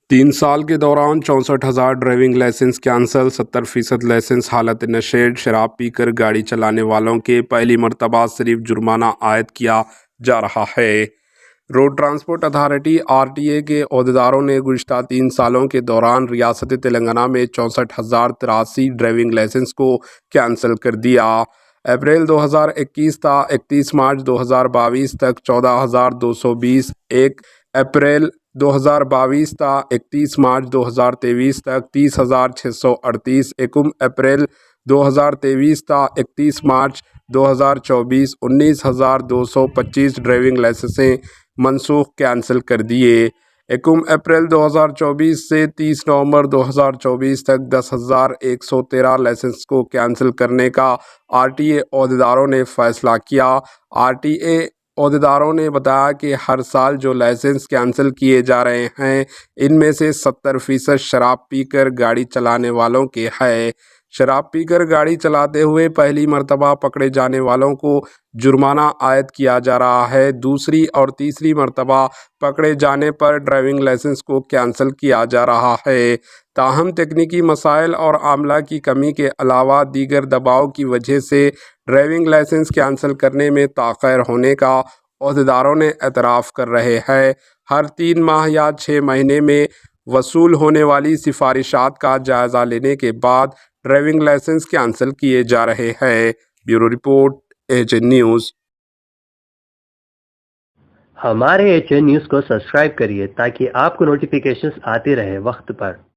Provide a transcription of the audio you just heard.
3 سال کے دوران 64,000 ڈرائیونگ لائسنس کینسل، 70% لائسنس حالت نشیڑ، شراب پی کر گاڑی چلانے والوں کے پہلی مرتبہ صرف جرمانہ عائد کیا جا رہا ہے۔ روڈ ٹرانسپورٹ اتھارٹی RTA کے عہدیداروں نے گزشتہ 3 سالوں کے دوران ریاست تلنگانہ میں 64,083 ڈرائیونگ لائسنس کو کینسل کر دیا۔ اپریل 2021 تا 31 مارچ 2022 تک 14,220، 1 اپریل 2022 تا 31 مارچ 2023 تک 30,638، 1 اپریل 2023 تا 31 مارچ 2024 19,225 ڈرائیونگ لائسنسیں منسوخ کینسل کر دیے۔ 1 اپریل 2024 سے 30 نومبر 2024 تک 10,113 لائسنس کو کینسل کرنے کا RTA عہدیداروں نے فیصلہ کیا۔ RTA عہدیداروں نے بتایا کہ ہر سال جو لائسنس کینسل کیے جا رہے ہیں ان میں سے 70% شراب پی کر گاڑی چلانے والوں کے ہے۔ شراب پی کر گاڑی چلاتے ہوئے پہلی مرتبہ پکڑے جانے والوں کو جرمانہ عائد کیا جا رہا ہے، دوسری اور تیسری مرتبہ پکڑے جانے پر ڈرائیونگ لائسنس کو کینسل کیا جا رہا ہے۔ تاہم تکنیکی مسائل اور عملہ کی کمی کے علاوہ دیگر دباؤ کی وجہ سے ڈرائیونگ لائسنس کینسل کرنے میں تاخیر ہونے کا عہدیداروں نے اعتراف کر رہے ہیں۔ ہر 3 ماہ یا 6 مہینے میں وصول ہونے والی سفارشات کا جائزہ لینے کے بعد ڈرائیونگ لائسنس کینسل کیے جا رہے ہیں۔ Bureau report AHN news. ہمارے AHN نیوز کو سبسکرائب کریے تاکہ آپ کو نوٹیفیکیشنز آتے رہے وقت پر۔